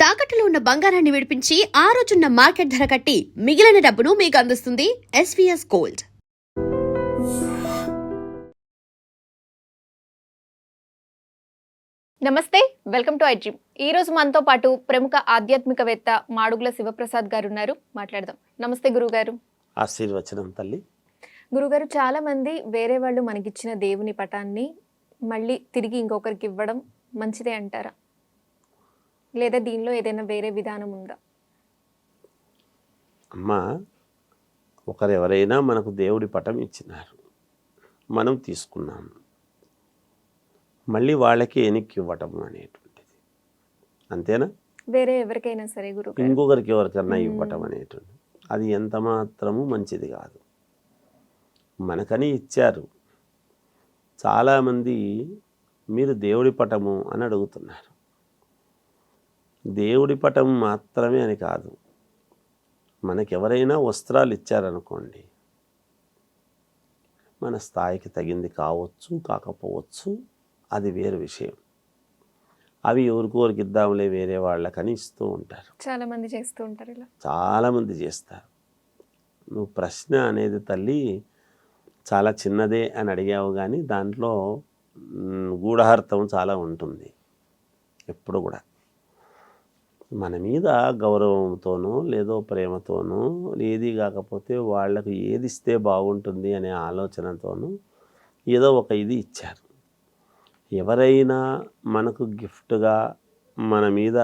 తాకట్టులో ఉన్న బంగారాన్ని విడిపించి ఆ రోజున్న మార్కెట్ ధర కట్టి మిగిలిన డబ్బును మీకు అందిస్తుంది ఎస్వీఎస్ గోల్డ్. నమస్తే, వెల్కమ్ టు ఐడ్రీమ్. ఈ రోజు మనతో పాటు ప్రముఖ ఆధ్యాత్మికవేత్త మాడుగుల శివప్రసాద్ గారు ఉన్నారు. మాట్లాడదాం. నమస్తే గురుగారు. ఆశీర్వచనం తల్లి. గురుగారు, చాలా మంది వేరే వాళ్ళు మనకిచ్చిన దేవుని పటాన్ని మళ్ళీ తిరిగి ఇంకొకరికి ఇవ్వడం మంచిదే అంటారా, లేదా దీనిలో ఏదైనా వేరే విధానం ఉందా? అమ్మా, ఒకరెవరైనా మనకు దేవుడి పటం ఇచ్చినారు, మనం తీసుకున్నాము, మళ్ళీ వాళ్ళకి వెనక్కి ఇవ్వటం అనేటువంటిది అంతేనా? వేరే ఎవరికైనా సరే గురుగారు, ఇంకొకరికి ఎవరికన్నా ఇవ్వటం అనేటువంటిది అది ఎంత మాత్రము మంచిది కాదు. మనకని ఇచ్చారు. చాలామంది మీరు దేవుడి పటము అని అడుగుతున్నారు. దేవుడి పటం మాత్రమే అని కాదు, మనకెవరైనా వస్త్రాలు ఇచ్చారనుకోండి, మన స్థాయికి తగింది కావచ్చు కాకపోవచ్చు, అది వేరు విషయం. అవి ఎవరికోరికి ఇద్దాంలే వేరే వాళ్ళకని ఇస్తూ ఉంటారు. చాలామంది చేస్తూ ఉంటారు ఇలా. చాలామంది చేస్తారు. నువ్వు ప్రశ్న అనేది తల్లి చాలా చిన్నదే అని అడిగావు, కానీ దాంట్లో గూఢార్థం చాలా ఉంటుంది. ఎప్పుడు కూడా మన మీద గౌరవంతోనో లేదో ప్రేమతోనో, ఏది కాకపోతే వాళ్లకు ఏది ఇస్తే బాగుంటుంది అనే ఆలోచనతోనూ ఏదో ఒక ఇది ఇచ్చారు. ఎవరైనా మనకు గిఫ్ట్గా మన మీద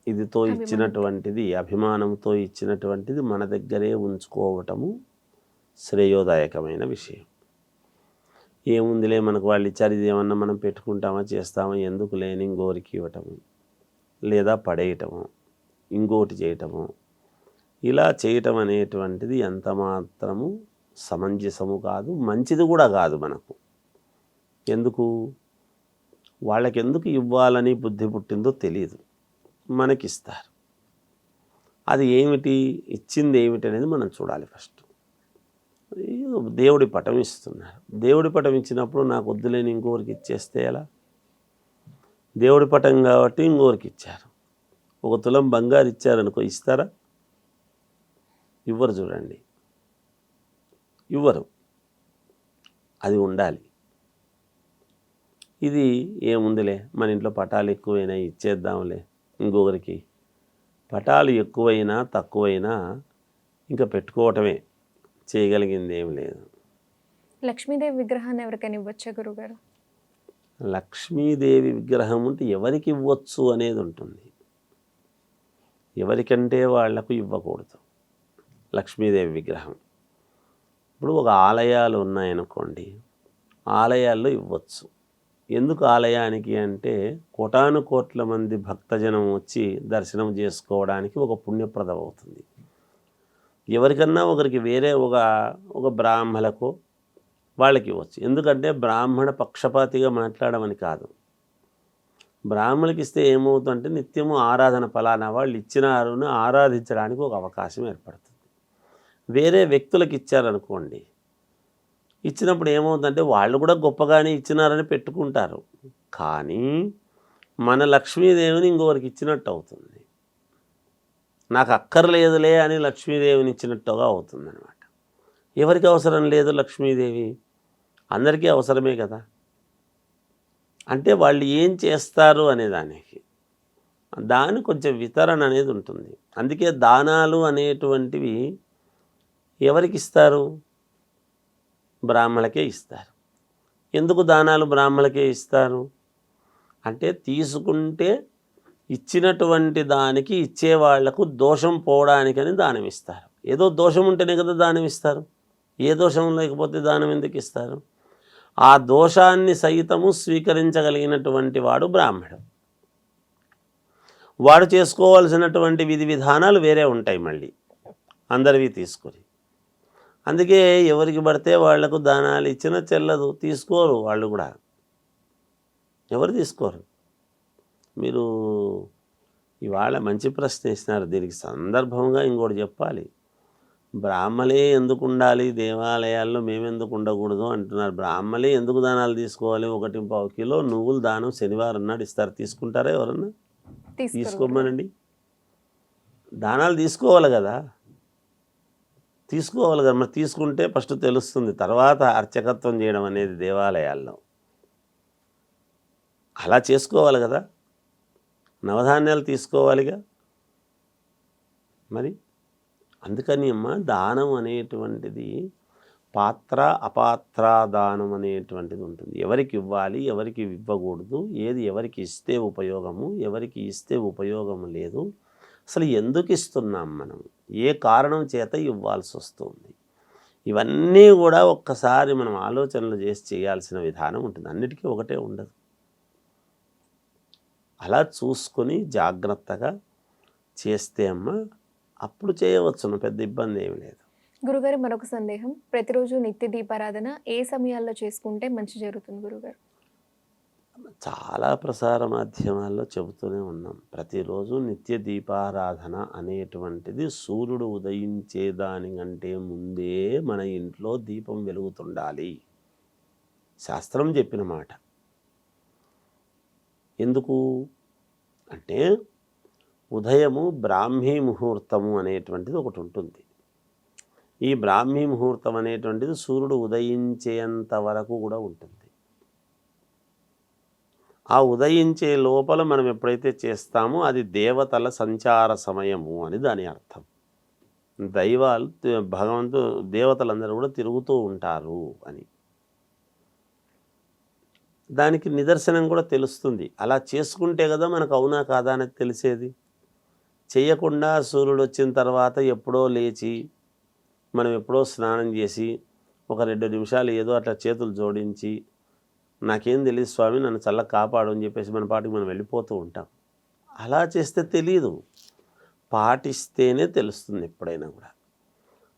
ఇదితో ఇచ్చినటువంటిది, అభిమానంతో ఇచ్చినటువంటిది మన దగ్గరే ఉంచుకోవటము శ్రేయోదాయకమైన విషయం. ఏముందిలే మనకు వాళ్ళు ఇచ్చారు, ఇది ఏమన్నా మనం పెట్టుకుంటామా చేస్తామా, ఎందుకు లేని ఇంకోరికి ఇవ్వటము, లేదా పడేయటము, ఇంకోటి చేయటము, ఇలా చేయటం అనేటువంటిది ఎంత మాత్రము సమంజసము కాదు, మంచిది కూడా కాదు మనకు. ఎందుకు వాళ్ళకి ఎందుకు ఇవ్వాలని బుద్ధి పుట్టిందో తెలియదు, మనకిస్తారు. అది ఏమిటి, ఇచ్చింది ఏమిటి అనేది మనం చూడాలి. ఫస్ట్ దేవుడి పటం ఇస్తున్నారు. దేవుడి పటం ఇచ్చినప్పుడు నాకు వద్దులేని ఇంకోరికి ఇచ్చేస్తే ఎలా? దేవుడి పటం కాబట్టి ఇంకోరికి ఇచ్చారు. ఒక తులం బంగారు ఇచ్చారనుకో, ఇస్తారా? ఇవ్వరు. చూడండి, ఇవ్వరు. అది ఉండాలి. ఇది ఏముందిలే, మన ఇంట్లో పటాలు ఎక్కువైనా ఇచ్చేద్దాంలే ఇంకొకరికి. పటాలు ఎక్కువైనా తక్కువైనా ఇంకా పెట్టుకోవటమే, చేయగలిగింది ఏం లేదు. లక్ష్మీదేవి విగ్రహాన్ని ఎవరికైనా ఇవ్వచ్చా గురుగారు? లక్ష్మీదేవి విగ్రహం ఉంటే ఎవరికి ఇవ్వచ్చు అనేది ఉంటుంది. ఎవరికంటే వాళ్లకు ఇవ్వకూడదు లక్ష్మీదేవి విగ్రహం. ఇప్పుడు ఒక ఆలయాలు ఉన్నాయనుకోండి, ఆలయాల్లో ఇవ్వచ్చు. ఎందుకు ఆలయానికి అంటే, కోటాను కోట్ల మంది భక్తజనం వచ్చి దర్శనం చేసుకోవడానికి ఒక పుణ్యప్రదం అవుతుంది. ఎవరికన్నా ఒకరికి వేరే ఒక బ్రాహ్మలకు వాళ్ళకి ఇవ్వచ్చు. ఎందుకంటే బ్రాహ్మణ పక్షపాతిగా మాట్లాడమని కాదు. బ్రాహ్మణులకి ఇస్తే ఏమవుతుందంటే, నిత్యము ఆరాధన ఫలానా వాళ్ళు ఇచ్చినారుని ఆరాధించడానికి ఒక అవకాశం ఏర్పడుతుంది. వేరే వ్యక్తులకు ఇచ్చారనుకోండి, ఇచ్చినప్పుడు ఏమవుతుందంటే వాళ్ళు కూడా గొప్పగానే ఇచ్చినారని పెట్టుకుంటారు, కానీ మన లక్ష్మీదేవిని ఇంకొకరికి ఇచ్చినట్టు అవుతుంది. నాకు అక్కర్లేదులే అని లక్ష్మీదేవిని ఇచ్చినట్టుగా అవుతుంది అనమాట. ఎవరికి అవసరం లేదు లక్ష్మీదేవి, అందరికీ అవసరమే కదా. అంటే వాళ్ళు ఏం చేస్తారు అనే దాని కొంచెం వితరణ అనేది ఉంటుంది. అందుకే దానాలు అనేటువంటివి ఎవరికి ఇస్తారు? బ్రాహ్మణులకే ఇస్తారు. ఎందుకు దానాలు బ్రాహ్మణులకే ఇస్తారు అంటే, తీసుకుంటే ఇచ్చినటువంటి దానికి ఇచ్చేవాళ్లకు దోషం పోవడానికని దానం ఇస్తారు. ఏదో దోషం ఉంటేనే కదా దానం ఇస్తారు. ఏ దోషం లేకపోతే దానం ఎందుకు ఇస్తారు? ఆ దోషాన్ని సైతము స్వీకరించగలిగినటువంటి వాడు బ్రాహ్మణుడు. వాడు చేసుకోవాల్సినటువంటి విధి విధానాలు వేరే ఉంటాయి మళ్ళీ అందరివి తీసుకొని. అందుకే ఎవరికి పడితే వాళ్లకు దానాలు ఇచ్చినా చెల్లదు, తీసుకోరు. వాళ్ళు కూడా ఎవరు తీసుకోరు. మీరు ఇవాళ మంచి ప్రశ్న ఇస్తున్నారు. దీనికి సందర్భంగా ఇంకోటి చెప్పాలి. బ్రాహ్మలే ఎందుకు ఉండాలి దేవాలయాల్లో, మేమెందుకు ఉండకూడదు అంటున్నారు. బ్రాహ్మలే ఎందుకు దానాలు తీసుకోవాలి? 1.25 కిలో నువ్వులు దానం శనివారం నాడు ఇస్తారు. తీసుకుంటారా ఎవరన్నా? తీసుకోరు తీసుకోమనండి. దానాలు తీసుకోవాలి కదా, మరి తీసుకుంటే ఫస్ట్ తెలుస్తుంది, తర్వాత అర్చకత్వం చేయడం అనేది దేవాలయాల్లో అలా చేసుకోవాలి కదా. నవధాన్యాలు తీసుకోవాలిగా మరి. అందుకని అమ్మ, దానం అనేటువంటిది పాత్ర అపాత్ర దానం అనేటువంటిది ఉంటుంది. ఎవరికి ఇవ్వాలి, ఎవరికి ఇవ్వకూడదు, ఏది ఎవరికి ఇస్తే ఉపయోగము, ఎవరికి ఇస్తే ఉపయోగము లేదు, అసలు ఎందుకు ఇస్తున్నాం మనం, ఏ కారణం చేత ఇవ్వాల్సి వస్తుంది, ఇవన్నీ కూడా ఒక్కసారి మనం ఆలోచనలు చేసి చేయాల్సిన విధానం ఉంటుంది. అన్నిటికీ ఒకటే ఉండదు. అలా చూసుకొని జాగ్రత్తగా చేస్తే అమ్మ అప్పుడు చేయవచ్చును, పెద్ద ఇబ్బంది ఏమి లేదు. గురుగారు, మరొక సందేహం. ప్రతిరోజు నిత్య దీపారాధన ఏ సమయాల్లో చేసుకుంటే మంచి జరుగుతుంది గురుగారు? చాలా ప్రసార మాధ్యమాల్లో చెబుతూనే ఉన్నాం. ప్రతిరోజు నిత్య దీపారాధన అనేటువంటిది సూర్యుడు ఉదయించేదానికంటే ముందే మన ఇంట్లో దీపం వెలుగుతుండాలి. శాస్త్రం చెప్పిన మాట. ఎందుకు అంటే ఉదయము బ్రాహ్మీ ముహూర్తము అనేటువంటిది ఒకటి ఉంటుంది. ఈ బ్రాహ్మీ ముహూర్తం అనేటువంటిది సూర్యుడు ఉదయించేంత వరకు కూడా ఉంటుంది. ఆ ఉదయించే లోపల మనం ఎప్పుడైతే చేస్తామో అది దేవతల సంచార సమయము అని దాని అర్థం. దైవాలు, భగవంతుడు, దేవతలందరూ కూడా తిరుగుతూ ఉంటారు అని దానికి నిదర్శనం కూడా తెలుస్తుంది. అలా చేసుకుంటే కదా మనకు అవునా కాదా అనేది తెలిసేది. చేయకుండా సూర్యుడు వచ్చిన తర్వాత ఎప్పుడో లేచి మనం ఎప్పుడో స్నానం చేసి ఒక 2 నిమిషాలు ఏదో అట్లా చేతులు జోడించి నాకేం తెలియదు స్వామి నన్ను చల్లగా కాపాడు అని చెప్పేసి మన పాటికి మనం వెళ్ళిపోతూ ఉంటాం. అలా చేస్తే తెలియదు, పాటిస్తేనే తెలుస్తుంది ఎప్పుడైనా కూడా.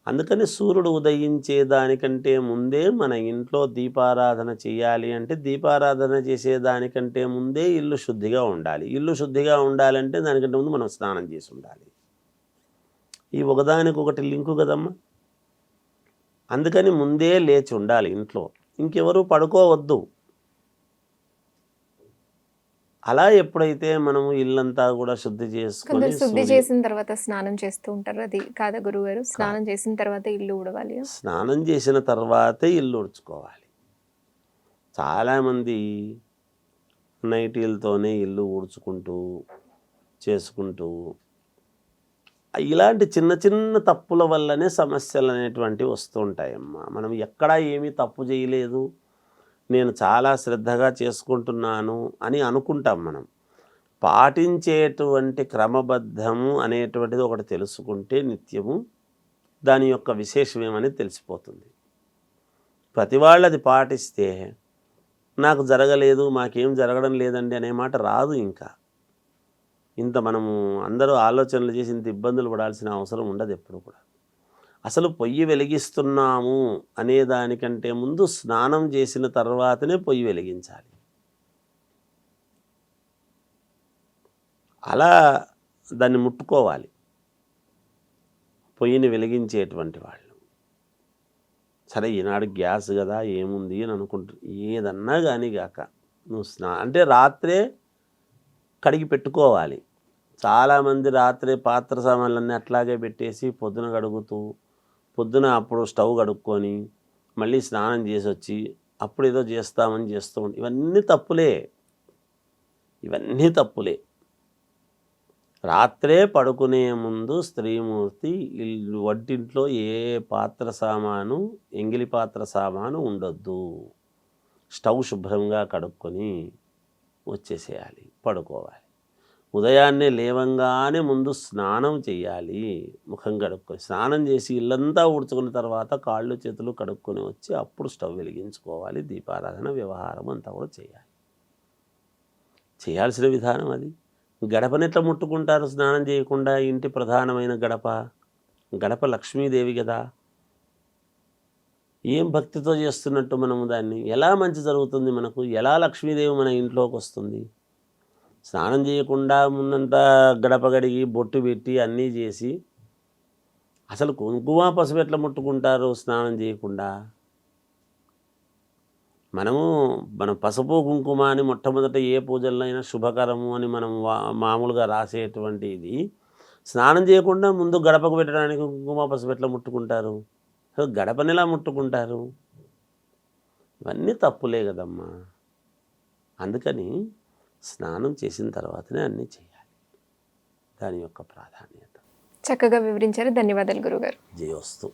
అందుకని సూర్యుడు ఉదయించే దానికంటే ముందే మన ఇంట్లో దీపారాధన చేయాలి. అంటే దీపారాధన చేసేదానికంటే ముందే ఇల్లు శుద్ధిగా ఉండాలి. ఇల్లు శుద్ధిగా ఉండాలంటే దానికంటే ముందు మనం స్నానం చేసి ఉండాలి. ఈ ఒకదానికొకటి లింకు కదమ్మా. అందుకని ముందే లేచి ఉండాలి ఇంట్లో, ఇంకెవరు పడుకోవద్దు. అలా ఎప్పుడైతే మనము ఇల్లంతా కూడా శుద్ధి చేసుకొని కొందరు శుద్ధి చేసిన తర్వాత స్నానం చేస్తూ ఉంటారు, అది కాదా గురుగారు? స్నానం చేసిన తర్వాత ఇల్లు ఊడవాలి. స్నానం చేసిన తర్వాతే ఇల్లు ఉడుచుకోవాలి. చాలామంది నైటీలతోనే ఇల్లు ఊడ్చుకుంటూ చేసుకుంటూ ఇలాంటి చిన్న చిన్న తప్పుల వల్లనే సమస్యలు అనేటువంటివి వస్తూ ఉంటాయమ్మా. మనం ఎక్కడా ఏమీ తప్పు చేయలేదు, నేను చాలా శ్రద్ధగా చేసుకుంటున్నాను అని అనుకుంటాం. మనం పాటించేటువంటి క్రమబద్ధము అనేటువంటిది ఒకటి తెలుసుకుంటే నిత్యము దాని యొక్క విశేషం ఏమని తెలిసిపోతుంది. ప్రతి వాళ్ళు అది పాటిస్తే నాకు జరగలేదు, మాకేం జరగడం లేదండి అనే మాట రాదు. ఇంకా ఇంత మనము అందరూ ఆలోచనలు చేసి ఇంత ఇబ్బందులు పడాల్సిన అవసరం ఉండదు ఎప్పుడు కూడా. అసలు పొయ్యి వెలిగిస్తున్నాము అనే దానికంటే ముందు స్నానం చేసిన తర్వాతనే పొయ్యి వెలిగించాలి. అలా దాన్ని ముట్టుకోవాలి పొయ్యిని వెలిగించేటువంటి వాళ్ళు. సరే ఈనాడు గ్యాస్ కదా ఏముంది అని అనుకుంటారు. ఏదన్నా కానీ కాక నువ్వు అంటే రాత్రే కడిగి పెట్టుకోవాలి. చాలామంది రాత్రే పాత్ర సామాన్లన్నీ అట్లాగే పెట్టేసి పొద్దున కడుగుతూ, పొద్దున అప్పుడు స్టవ్ కడుక్కొని మళ్ళీ స్నానం చేసి వచ్చి అప్పుడు ఏదో చేస్తామని చేస్తూ ఉంటాం. ఇవన్నీ తప్పులే. రాత్రే పడుకునే ముందు స్త్రీమూర్తి వంటింట్లో ఏ పాత్ర సామాను, ఎంగిలి పాత్ర సామాను ఉండొద్దు. స్టవ్ శుభ్రంగా కడుక్కొని వచ్చేసేయాలి, పడుకోవాలి. ఉదయాన్నే లేవంగానే ముందు స్నానం చేయాలి, ముఖం కడుక్కొని స్నానం చేసి ఇల్లంతా ఊడ్చుకున్న తర్వాత కాళ్ళు చేతులు కడుక్కొని వచ్చి అప్పుడు స్టవ్ వెలిగించుకోవాలి. దీపారాధన వ్యవహారం అంతా కూడా చేయాల్సిన విధానం అది. గడపని ఎట్లా ముట్టుకుంటారు స్నానం చేయకుండా? ఇంటి ప్రధానమైన గడప లక్ష్మీదేవి కదా. ఏం భక్తితో చేస్తున్నట్టు మనము దాన్ని ఎలా మంచి జరుగుతుంది మనకు? ఎలా లక్ష్మీదేవి మన ఇంట్లోకి వస్తుంది? స్నానం చేయకుండా ముందంతా గడప గడిగి బొట్టు పెట్టి అన్నీ చేసి అసలు కుంకుమ పసుపు ఎట్లా ముట్టుకుంటారు స్నానం చేయకుండా? మనం పసుపు కుంకుమ అని మొట్టమొదట ఏ పూజల్లో అయినా శుభకరము అని మనం మామూలుగా రాసేటువంటి ఇది స్నానం చేయకుండా ముందు గడపకు పెట్టడానికి కుంకుమ పసుపు ఎట్లా ముట్టుకుంటారు? అసలు గడపని ఎలా ముట్టుకుంటారు? ఇవన్నీ తప్పులే కదమ్మా. అందుకని స్నానం చేసిన తర్వాతనే అన్నీ చేయాలి. దాని యొక్క ప్రాధాన్యత. చక్కగా వివరించారు. ధన్యవాదాలు గురుగారు. జయోస్తు.